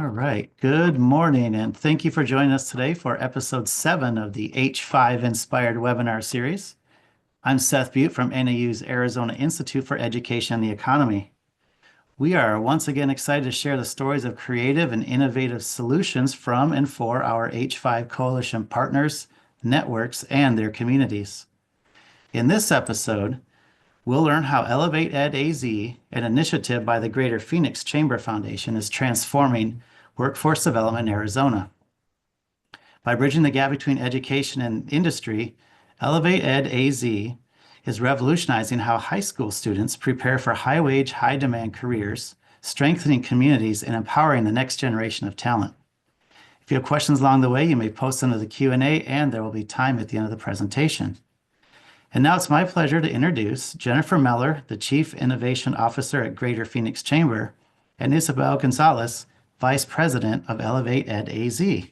All right. Good morning, and thank you for joining us today for episode 7 of the H5 Inspired webinar series. I'm Seth Butte from NAU's Arizona Institute for Education and the Economy. We are once again excited to share the stories of creative and innovative solutions from and for our H5 Coalition partners, networks, and their communities. In this episode, we'll learn how ElevateEDAZ, an initiative by the Greater Phoenix Chamber Foundation, is transforming workforce development in Arizona. By bridging the gap between education and industry, ElevateEDAZ is revolutionizing how high school students prepare for high-wage, high-demand careers, strengthening communities, and empowering the next generation of talent. If you have questions along the way, you may post them to the Q&A, and there will be time at the end of the presentation. And now it's my pleasure to introduce Jennifer Mellor, the Chief Innovation Officer at Greater Phoenix Chamber, and Isabel Gonzalez, Vice President of ElevateEDAZ.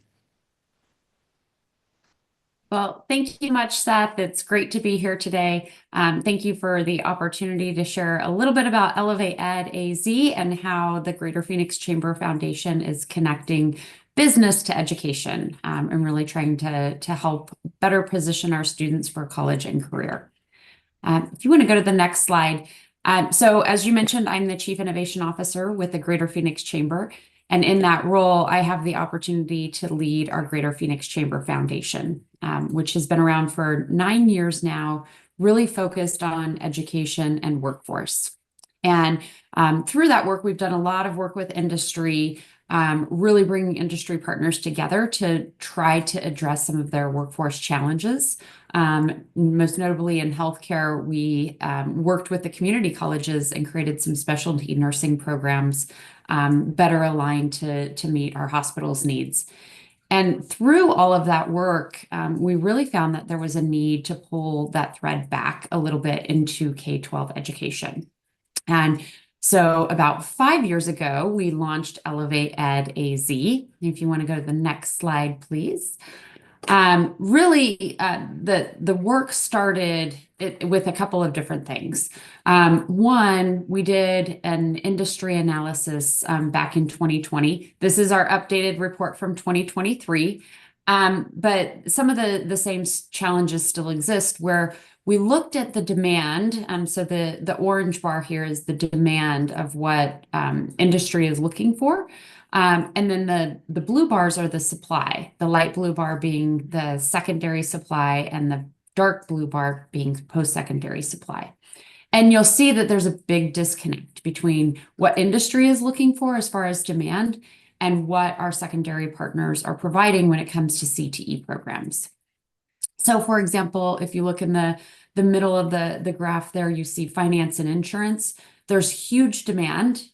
Well, thank you much, Seth. It's great to be here today. Thank you for the opportunity to share a little bit about ElevateEDAZ and how the Greater Phoenix Chamber Foundation is connecting business to education and really trying to help better position our students for college and career. If you want to go to the next slide. So as you mentioned, I'm the Chief Innovation Officer with the Greater Phoenix Chamber. And in that role, I have the opportunity to lead our Greater Phoenix Chamber Foundation, which has been around for 9 years now, really focused on education and workforce. And through that work, we've done a lot of work with industry, really bringing industry partners together to try to address some of their workforce challenges. Most notably in healthcare, we worked with the community colleges and created some specialty nursing programs better aligned to meet our hospital's needs. And through all of that work, we really found that there was a need to pull that thread back a little bit into K-12 education. And so about 5 years ago, we launched ElevateEDAZ. If you want to go to the next slide, please. Really, the work started with a couple of different things. One, we did an industry analysis back in 2020. This is our updated report from 2023. But some of the same challenges still exist where we looked at the demand. So the orange bar here is the demand of what industry is looking for. And then the blue bars are the supply, the light blue bar being the secondary supply and the dark blue bar being post-secondary supply. And you'll see that there's a big disconnect between what industry is looking for as far as demand and what our secondary partners are providing when it comes to CTE programs. So for example, if you look in the middle of the graph there, you see finance and insurance. There's huge demand.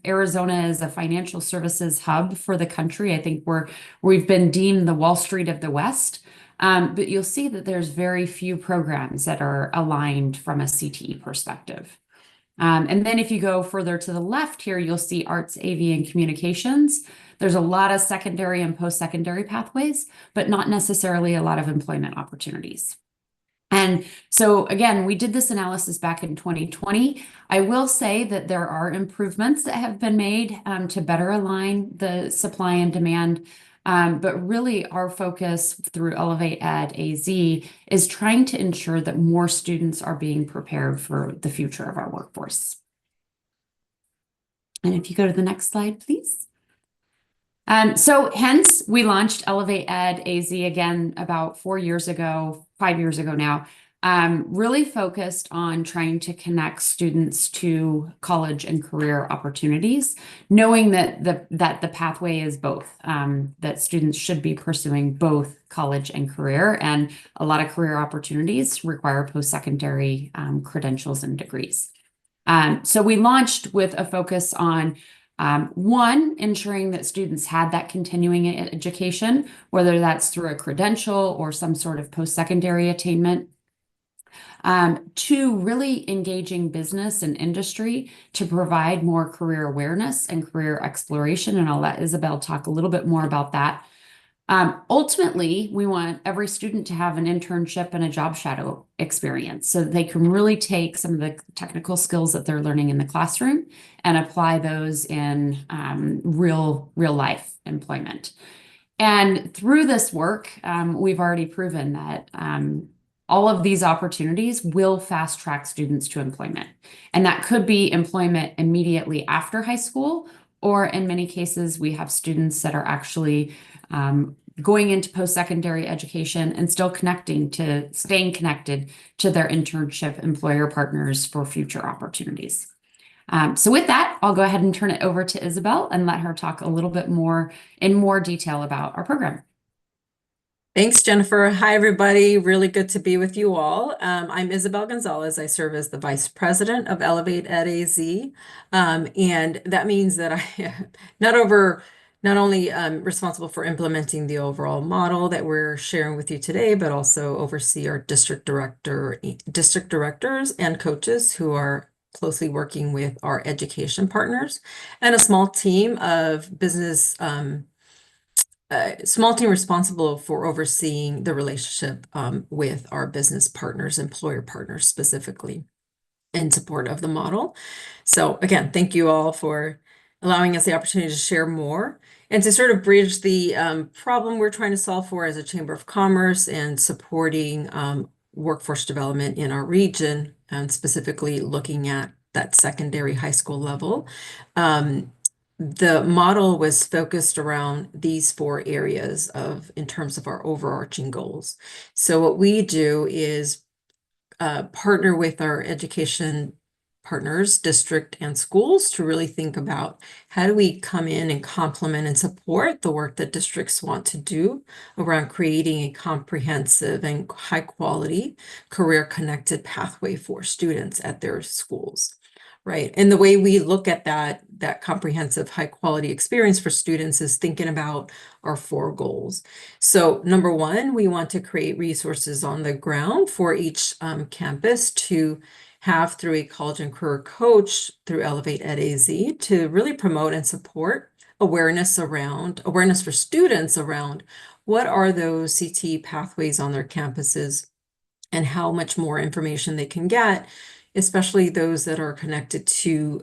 Arizona is a financial services hub for the country. I think we've been deemed the Wall Street of the West. But you'll see that there's very few programs that are aligned from a CTE perspective. And then if you go further to the left here, you'll see arts, AV, and communications. There's a lot of secondary and post-secondary pathways, but not necessarily a lot of employment opportunities. And so again, we did this analysis back in 2020. I will say that there are improvements that have been made to better align the supply and demand. But really our focus through ElevateEDAZ is trying to ensure that more students are being prepared for the future of our workforce. And if you go to the next slide, please. So hence we launched ElevateEDAZ again about 4 years ago, 5 years ago now, really focused on trying to connect students to college and career opportunities, knowing that the pathway is both, that students should be pursuing both college and career, and a lot of career opportunities require post-secondary credentials and degrees. So we launched with a focus on one, ensuring that students had that continuing education, whether that's through a credential or some sort of post-secondary attainment. Two, really engaging business and industry to provide more career awareness and career exploration. And I'll let Isabel talk a little bit more about that. Ultimately, we want every student to have an internship and a job shadow experience so that they can really take some of the technical skills that they're learning in the classroom and apply those in real life employment. And through this work, we've already proven that all of these opportunities will fast track students to employment. And that could be employment immediately after high school, or in many cases, we have students that are actually going into post-secondary education and still staying connected to their internship employer partners for future opportunities. So with that, I'll go ahead and turn it over to Isabel and let her talk a little bit more in more detail about our program. Thanks, Jennifer. Hi, everybody. Really good to be with you all. I'm Isabel Gonzalez. I serve as the Vice President of ElevateEDAZ. And that means that I not only responsible for implementing the overall model that we're sharing with you today, but also oversee our district directors and coaches who are closely working with our education partners and a small team responsible for overseeing the relationship with our business partners, employer partners specifically, in support of the model. So again, thank you all for allowing us the opportunity to share more and to sort of bridge the problem we're trying to solve for as a Chamber of Commerce and supporting workforce development in our region, and specifically looking at that secondary high school level. The model was focused around these 4 areas in terms of our overarching goals. So what we do is partner with our education partners, district and schools, to really think about how do we come in and complement and support the work that districts want to do around creating a comprehensive and high quality career connected pathway for students at their schools. Right. And the way we look at that comprehensive high quality experience for students is thinking about our 4 goals. So number 1, we want to create resources on the ground for each campus to have through a college and career coach through ElevateEDAZ to really promote and support awareness for students around what are those CTE pathways on their campuses and how much more information they can get, especially those that are connected to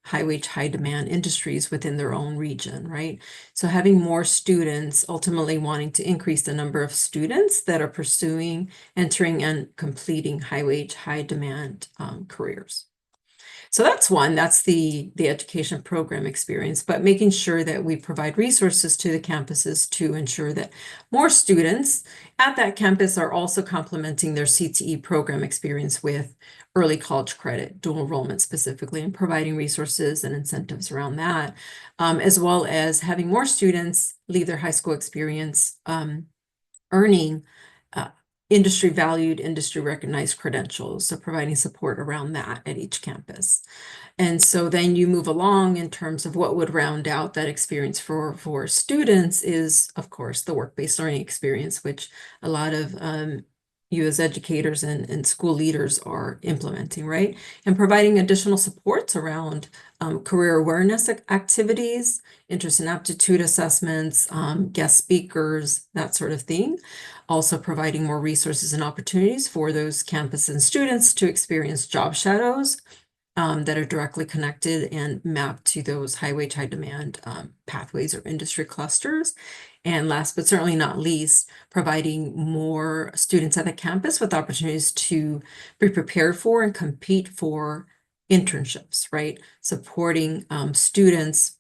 high wage, high demand industries within their own region, right? So having more students, ultimately wanting to increase the number of students that are pursuing, entering, and completing high wage, high demand careers. So that's one, that's the education program experience, but making sure that we provide resources to the campuses to ensure that more students at that campus are also complementing their CTE program experience with early college credit, dual enrollment specifically, and providing resources and incentives around that, as well as having more students leave their high school experience earning industry valued, industry recognized credentials. So providing support around that at each campus. And so then you move along in terms of what would round out that experience for students is, of course, the work-based learning experience, which a lot of you as educators and school leaders are implementing, right? And providing additional supports around career awareness activities, interest and aptitude assessments, guest speakers, that sort of thing. Also providing more resources and opportunities for those campus and students to experience job shadows that are directly connected and mapped to those high wage, high demand pathways or industry clusters. And last but certainly not least, providing more students at the campus with opportunities to be prepared for and compete for internships, right? Supporting students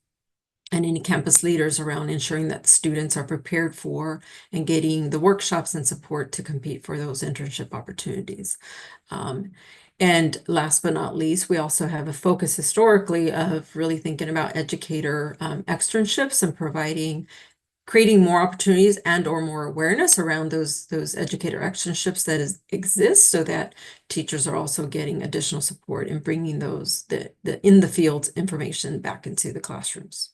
and any campus leaders around ensuring that students are prepared for and getting the workshops and support to compete for those internship opportunities. And last but not least, we also have a focus historically of really thinking about educator externships and creating more opportunities and or more awareness around those educator externships that exist, so that teachers are also getting additional support in bringing the in the field information back into the classrooms.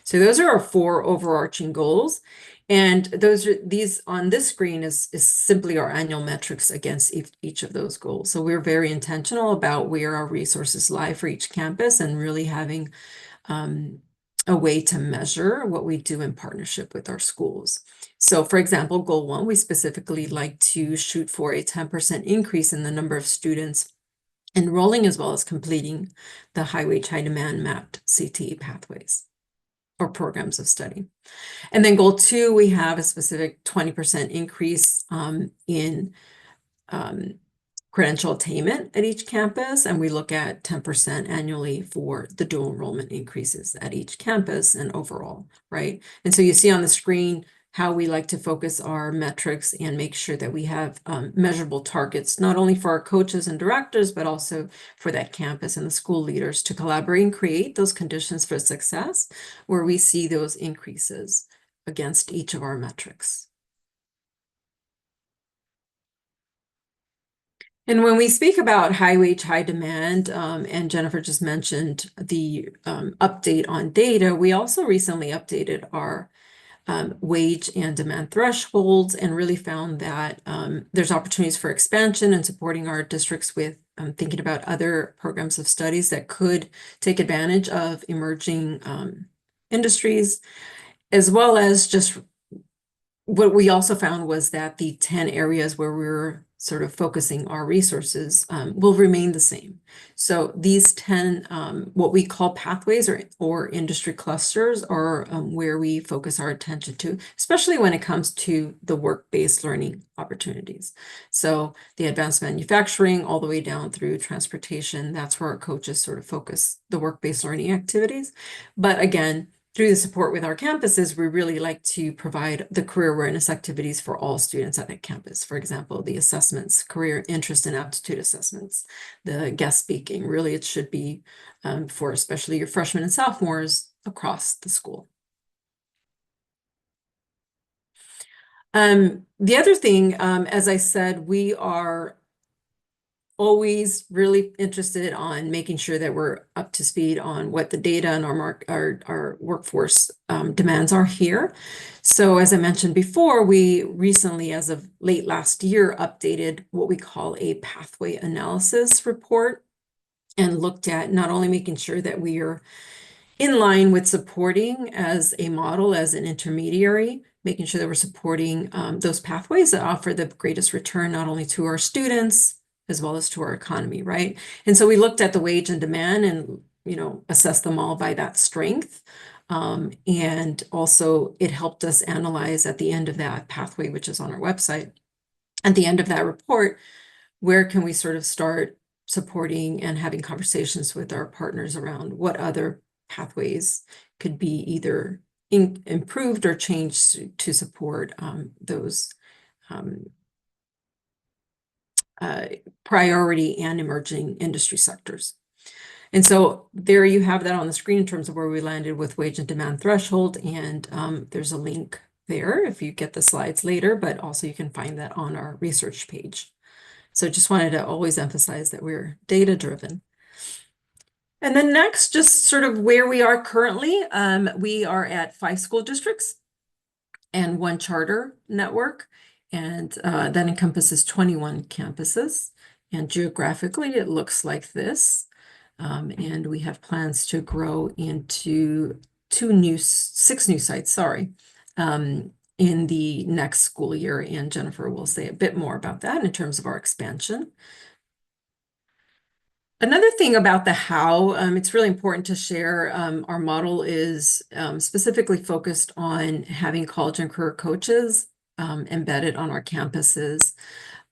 So those are our 4 overarching goals. And these on this screen is simply our annual metrics against each of those goals. So we're very intentional about where our resources lie for each campus and really having a way to measure what we do in partnership with our schools. So for example, goal 1, we specifically like to shoot for a 10% increase in the number of students enrolling as well as completing the high wage, high demand mapped CTE pathways or programs of study. And then goal 2, we have a specific 20% increase in credential attainment at each campus, and we look at 10% annually for the dual enrollment increases at each campus and overall, right? And so you see on the screen how we like to focus our metrics and make sure that we have measurable targets, not only for our coaches and directors, but also for that campus and the school leaders to collaborate and create those conditions for success where we see those increases against each of our metrics. And when we speak about high wage, high demand, and Jennifer just mentioned the update on data, we also recently updated our wage and demand thresholds and really found that there's opportunities for expansion and supporting our districts with thinking about other programs of studies that could take advantage of emerging industries, as well as just what we also found was that the 10 areas where we're sort of focusing our resources will remain the same. So these 10, what we call pathways or industry clusters are where we focus our attention to, especially when it comes to the work-based learning opportunities. So the advanced manufacturing all the way down through transportation, that's where our coaches sort of focus the work-based learning activities. But again, through the support with our campuses, we really like to provide the career awareness activities for all students at that campus. For example, the assessments, career interest and aptitude assessments, the guest speaking, really it should be for especially your freshmen and sophomores across the school. The other thing, as I said, we are always really interested on making sure that we're up to speed on what the data and our workforce demands are here. So as I mentioned before, we recently, as of late last year, updated what we call a pathway analysis report and looked at not only making sure that we are in line with supporting as a model, as an intermediary, making sure that we're supporting those pathways that offer the greatest return, not only to our students, as well as to our economy, right? And so we looked at the wage and demand and, assessed them all by that strength. And also it helped us analyze at the end of that pathway, which is on our website, at the end of that report, where can we sort of start supporting and having conversations with our partners around what other pathways could be either improved or changed to support those priority and emerging industry sectors. And so there you have that on the screen in terms of where we landed with wage and demand threshold. And there's a link there if you get the slides later, but also you can find that on our research page. So just wanted to always emphasize that we're data driven. And then next, just sort of where we are currently, we are at 5 school districts and 1 charter network. And that encompasses 21 campuses. And geographically, it looks like this. And we have plans to grow into 6 new sites, in the next school year. And Jennifer will say a bit more about that in terms of our expansion. Another thing about the how, it's really important to share, our model is specifically focused on having college and career coaches embedded on our campuses.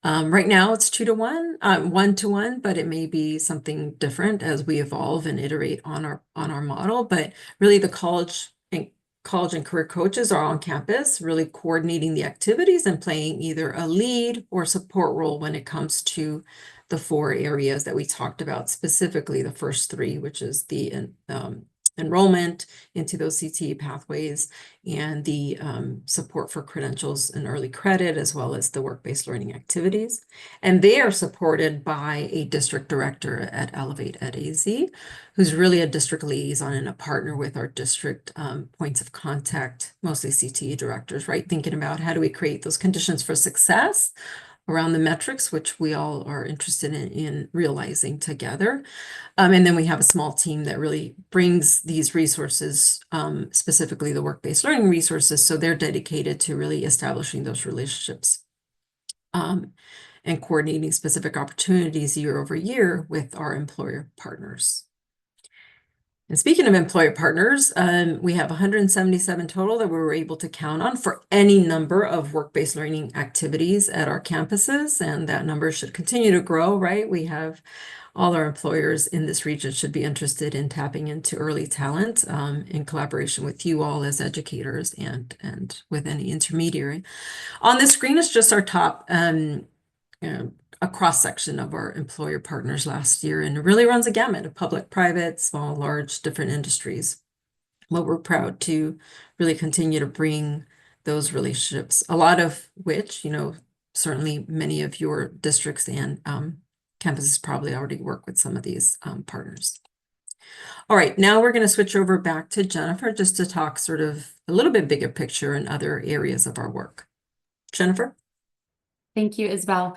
Right now it's 2-to-1, 1-to-1, but it may be something different as we evolve and iterate on our model. But really the college and career coaches are on campus, really coordinating the activities and playing either a lead or support role when it comes to the 4 areas that we talked about, specifically the first 3, which is the enrollment into those CTE pathways and the support for credentials and early credit, as well as the work-based learning activities. And they are supported by a district director at ElevateEDAZ, who's really a district liaison and a partner with our district points of contact, mostly CTE directors, right? Thinking about how do we create those conditions for success around the metrics, which we all are interested in realizing together. And then we have a small team that really brings these resources, specifically the work-based learning resources. So they're dedicated to really establishing those relationships and coordinating specific opportunities year over year with our employer partners. And speaking of employer partners, we have 177 total that we were able to count on for any number of work-based learning activities at our campuses. And that number should continue to grow, right? We have all our employers in this region should be interested in tapping into early talent in collaboration with you all as educators and with any intermediary. On the screen is just our top a cross-section of our employer partners last year, and it really runs a gamut of public, private, small, large, different industries. But we're proud to really continue to bring those relationships, a lot of which, certainly many of your districts and campuses probably already work with some of these partners. All right, now we're going to switch over back to Jennifer just to talk sort of a little bit bigger picture in other areas of our work. Jennifer? Thank you, Isabel.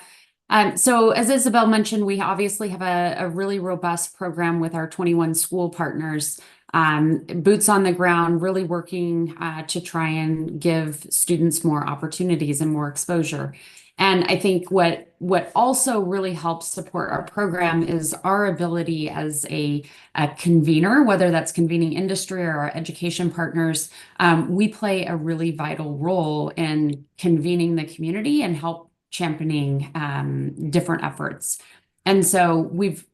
So as Isabel mentioned, we obviously have a really robust program with our 21 school partners, boots on the ground, really working to try and give students more opportunities and more exposure. And I think what also really helps support our program is our ability as a convener, whether that's convening industry or our education partners. We play a really vital role in convening the community and help championing different efforts. And so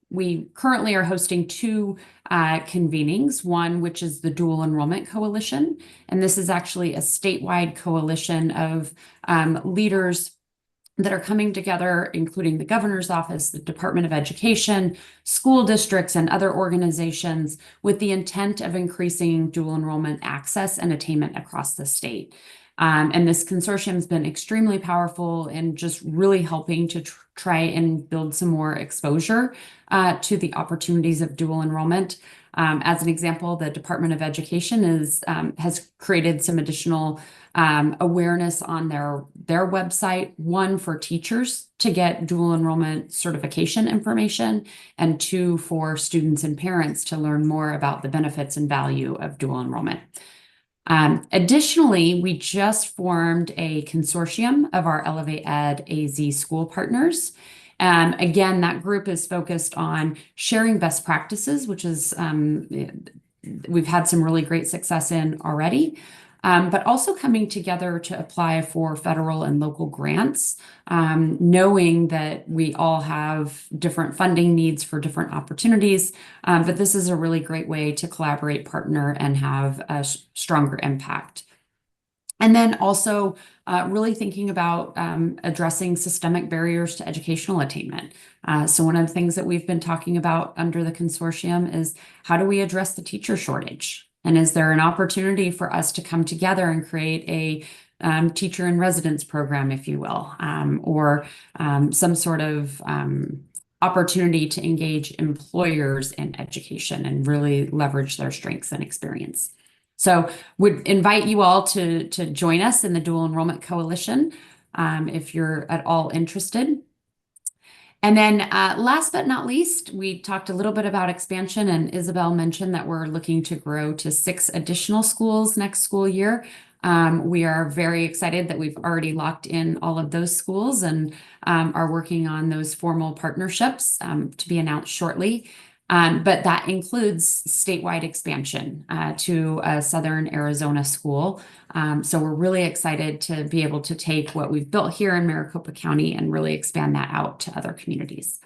we currently are hosting two convenings, one which is the Dual Enrollment Coalition. And this is actually a statewide coalition of leaders that are coming together, including the governor's office, the Department of Education, school districts, and other organizations with the intent of increasing dual enrollment access and attainment across the state. And this consortium has been extremely powerful in just really helping to try and build some more exposure to the opportunities of dual enrollment. As an example, the Department of Education has created some additional awareness on their website, one for teachers to get dual enrollment certification information, and two for students and parents to learn more about the benefits and value of dual enrollment. Additionally, we just formed a consortium of our ElevateEDAZ school partners. Again, that group is focused on sharing best practices, which is we've had some really great success in already, but also coming together to apply for federal and local grants, knowing that we all have different funding needs for different opportunities. But this is a really great way to collaborate, partner, and have a stronger impact. And then also really thinking about addressing systemic barriers to educational attainment. So one of the things that we've been talking about under the consortium is how do we address the teacher shortage? And is there an opportunity for us to come together and create a teacher in residence program, if you will, or some sort of opportunity to engage employers in education and really leverage their strengths and experience. So would invite you all to join us in the Dual Enrollment Coalition if you're at all interested. And then last but not least, we talked a little bit about expansion, and Isabel mentioned that we're looking to grow to 6 additional schools next school year. We are very excited that we've already locked in all of those schools and are working on those formal partnerships to be announced shortly. But that includes statewide expansion to a Southern Arizona school. So we're really excited to be able to take what we've built here in Maricopa County and really expand that out to other communities.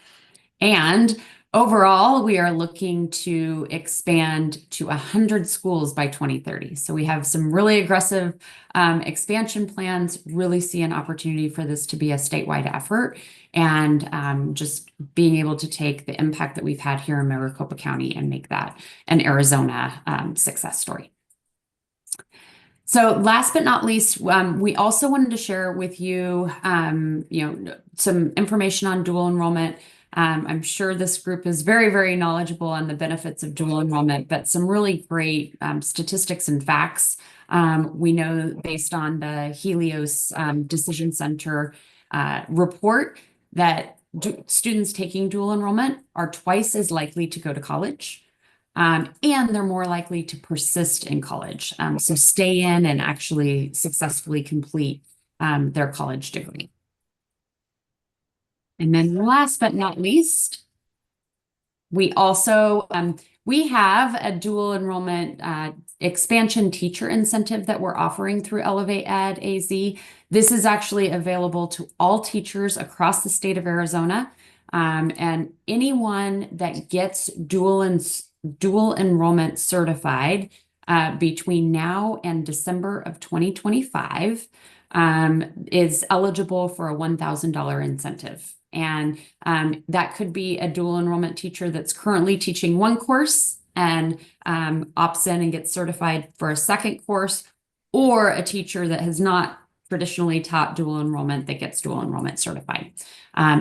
And overall, we are looking to expand to 100 schools by 2030. So we have some really aggressive expansion plans, really see an opportunity for this to be a statewide effort, and just being able to take the impact that we've had here in Maricopa County and make that an Arizona success story. So last but not least, we also wanted to share with you, some information on dual enrollment. I'm sure this group is very, very knowledgeable on the benefits of dual enrollment, but some really great statistics and facts. We know based on the Helios Decision Center report that students taking dual enrollment are twice as likely to go to college. And they're more likely to persist in college. So stay in and actually successfully complete their college degree. And then last but not least, we also, we have a dual enrollment expansion teacher incentive that we're offering through ElevateEDAZ. This is actually available to all teachers across the state of Arizona. And anyone that gets dual enrollment certified between now and December of 2025 is eligible for a $1,000 incentive. And that could be a dual enrollment teacher that's currently teaching one course and opts in and gets certified for a second course, or a teacher that has not traditionally taught dual enrollment that gets dual enrollment certified.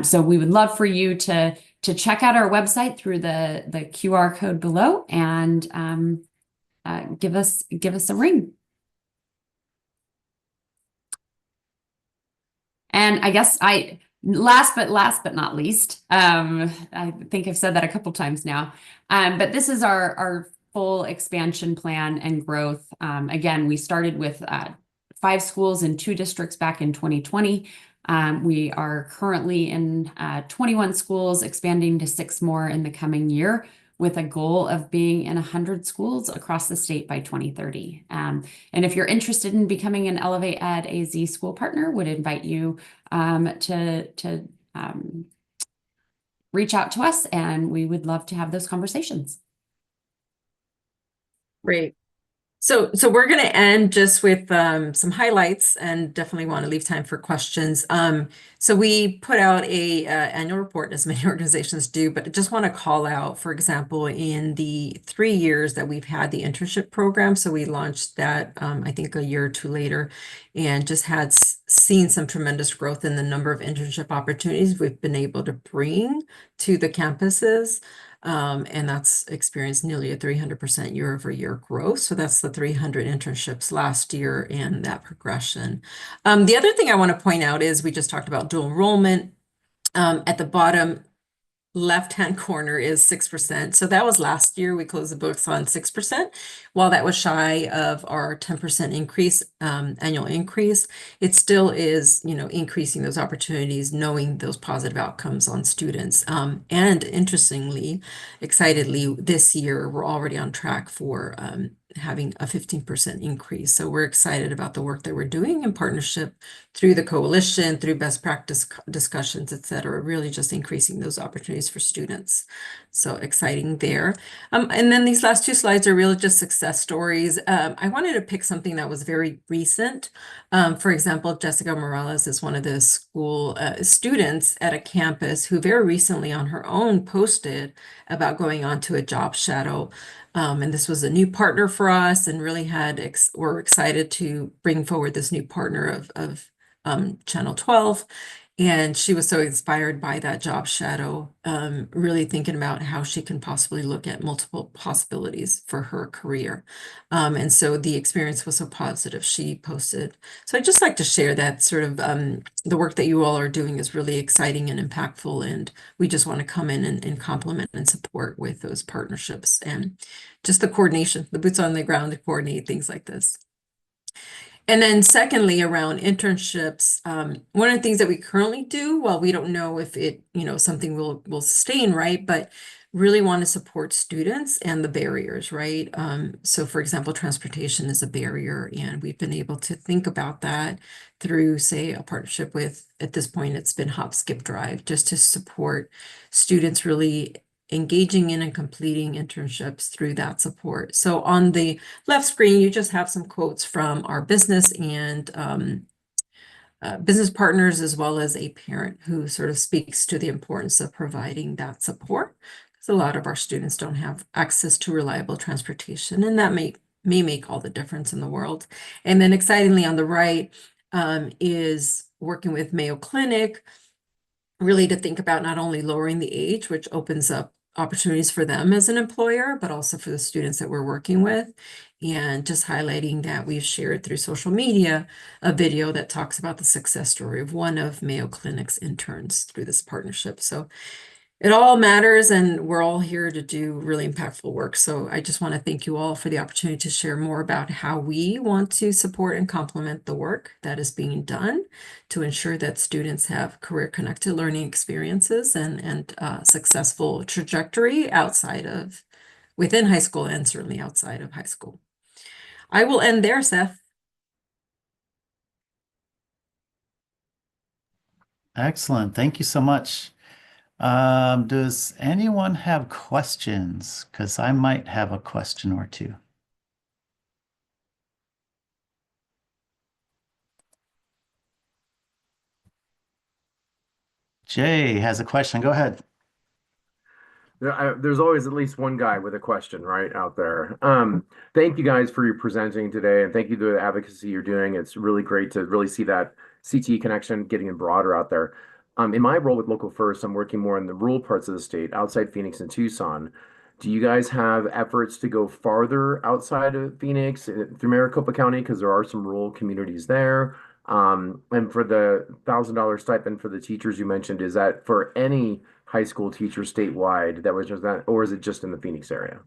So we would love for you to check out our website through the QR code below and give us a ring. And I guess last but not least, I think I've said that a couple times now, but this is our full expansion plan and growth. Again, we started with 5 schools in 2 districts back in 2020. We are currently in 21 schools, expanding to 6 more in the coming year, with a goal of being in 100 schools across the state by 2030. And if you're interested in becoming an ElevateEDAZ school partner, would invite you to reach out to us, and we would love to have those conversations. Great. So we're going to end just with some highlights, and definitely want to leave time for questions. So we put out a annual report, as many organizations do, but I just want to call out, for example, in the 3 years that we've had the internship program. So we launched that, I think, a year or 2 later, and just had seen some tremendous growth in the number of internship opportunities we've been able to bring to the campuses. And that's experienced nearly a 300% year-over-year growth. So that's the 300 internships last year and that progression. The other thing I want to point out is we just talked about dual enrollment. At the bottom left-hand corner is 6%. So that was last year. We closed the books on 6%. While that was shy of our 10% increase, annual increase, it still is, increasing those opportunities, knowing those positive outcomes on students. And interestingly, excitedly, this year, we're already on track for having a 15% increase. So we're excited about the work that we're doing in partnership through the coalition, through best practice discussions, et cetera, really just increasing those opportunities for students. So exciting there. And then these last 2 slides are really just success stories. I wanted to pick something that was very recent. For example, Jessica Morales is one of the school students at a campus who very recently on her own posted about going on to a job shadow. And this was a new partner for us, and really we're excited to bring forward this new partner of Channel 12. And she was so inspired by that job shadow, really thinking about how she can possibly look at multiple possibilities for her career. And so the experience was so positive, she posted. So I'd just like to share that sort of the work that you all are doing is really exciting and impactful. And we just want to come in and complement and support with those partnerships and just the coordination, the boots on the ground to coordinate things like this. And then secondly, around internships, one of the things that we currently do, while we don't know if it, something will sustain, right? But really want to support students and the barriers, right? So for example, transportation is a barrier, and we've been able to think about that through, say, a partnership with, at this point, it's been Hop, Skip, Drive, just to support students really engaging in and completing internships through that support. So on the left screen, you just have some quotes from our business and business partners, as well as a parent who sort of speaks to the importance of providing that support, because a lot of our students don't have access to reliable transportation, and that may make all the difference in the world. And then excitingly on the right is working with Mayo Clinic, really to think about not only lowering the age, which opens up opportunities for them as an employer, but also for the students that we're working with. And just highlighting that we've shared through social media a video that talks about the success story of one of Mayo Clinic's interns through this partnership. So it all matters, and we're all here to do really impactful work. So I just want to thank you all for the opportunity to share more about how we want to support and complement the work that is being done to ensure that students have career-connected learning experiences and successful trajectory within high school and certainly outside of high school. I will end there, Seth. Excellent. Thank you so much. Does anyone have questions? Because I might have a question or two. Jay has a question. Go ahead. There's always at least one guy with a question right out there. Thank you guys for your presenting today, and thank you to the advocacy you're doing. It's really great to really see that CTE connection getting broader out there. In my role with Local First, I'm working more in the rural parts of the state, outside Phoenix and Tucson. Do you guys have efforts to go farther outside of Phoenix through Maricopa County? Because there are some rural communities there. And for the $1,000 stipend for the teachers you mentioned, is that for any high school teachers statewide that was just that, or is it just in the Phoenix area?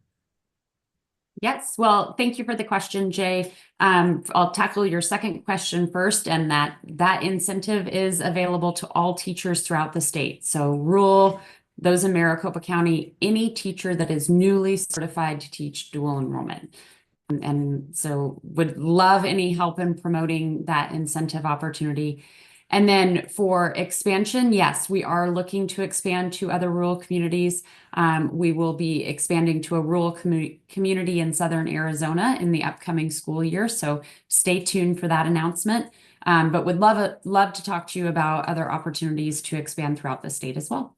Yes, well, thank you for the question, Jay. I'll tackle your second question first, and that incentive is available to all teachers throughout the state. So rural, those in Maricopa County, any teacher that is newly certified to teach dual enrollment. And so would love any help in promoting that incentive opportunity. And then for expansion, yes, we are looking to expand to other rural communities. We will be expanding to a rural community in southern Arizona in the upcoming school year. So stay tuned for that announcement. But would love to talk to you about other opportunities to expand throughout the state as well.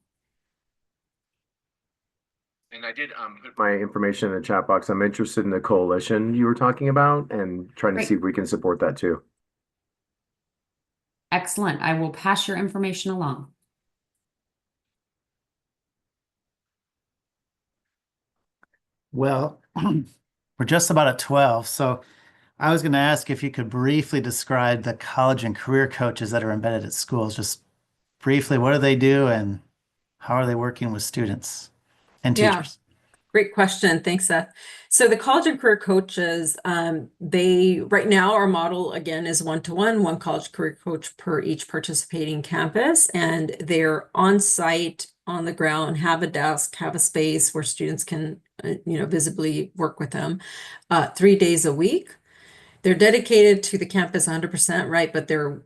And I did put my information in the chat box. I'm interested in the coalition you were talking about and trying to see if we can support that too. Excellent. I will pass your information along. Well, we're just about at 12, so I was going to ask if you could briefly describe the college and career coaches that are embedded at schools. Just briefly, what do they do and how are they working with students and teachers? Great question. Thanks, Seth. So the college and career coaches, right now our model again is one-to-one, one college career coach per each participating campus, and they're on site, on the ground, have a desk, have a space where students can, visibly work with them 3 days a week. They're dedicated to the campus 100%, right? But they're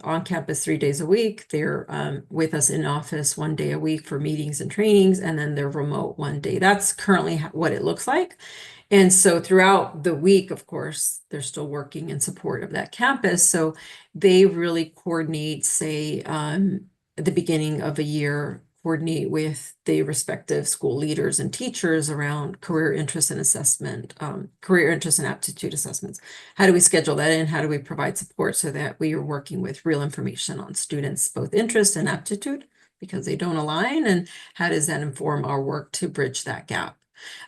on campus 3 days a week. They're with us in office 1 day a week for meetings and trainings, and then they're remote 1 day. That's currently what it looks like. And so throughout the week, of course, they're still working in support of that campus. So they really coordinate, say, at the beginning of a year, coordinate with the respective school leaders and teachers around career interest and assessment, career interest and aptitude assessments. How do we schedule that in? How do we provide support so that we are working with real information on students, both interest and aptitude, because they don't align? And how does that inform our work to bridge that gap?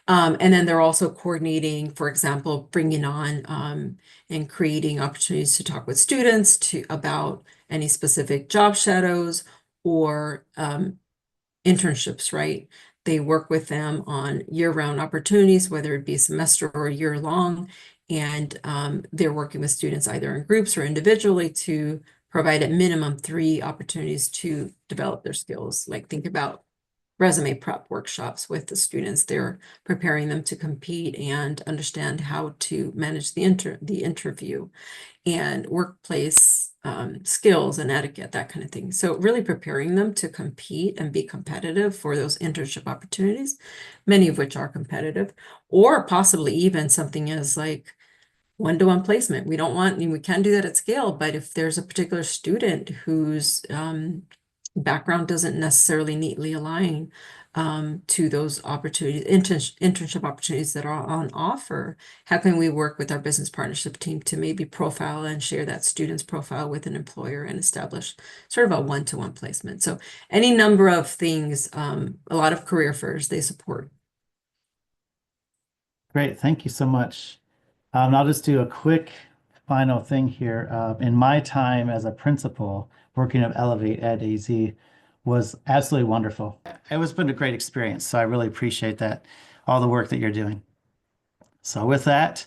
And then they're also coordinating, for example, bringing on and creating opportunities to talk with students about any specific job shadows or internships, right? They work with them on year-round opportunities, whether it be a semester or a year long, and they're working with students either in groups or individually to provide at minimum 3 opportunities to develop their skills. Like think about resume prep workshops with the students. They're preparing them to compete and understand how to manage the interview and workplace skills and etiquette, that kind of thing. So really preparing them to compete and be competitive for those internship opportunities, many of which are competitive, or possibly even something as like one-to-one placement. We can do that at scale, but if there's a particular student whose background doesn't necessarily neatly align to those opportunities, internship opportunities that are on offer? How can we work with our business partnership team to maybe profile and share that student's profile with an employer and establish sort of a one-to-one placement? So any number of things, a lot of career fairs they support. Great. Thank you so much. I'll just do a quick final thing here. In my time as a principal working at ElevateEDAZ was absolutely wonderful. It was been a great experience. So I really appreciate that, all the work that you're doing. So with that,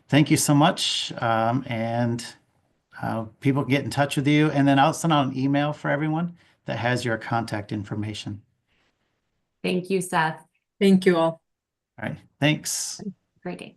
thank you so much. People get in touch with you, and then I'll send out an email for everyone that has your contact information. Thank you, Seth. Thank you all. All right. Thanks. Great day.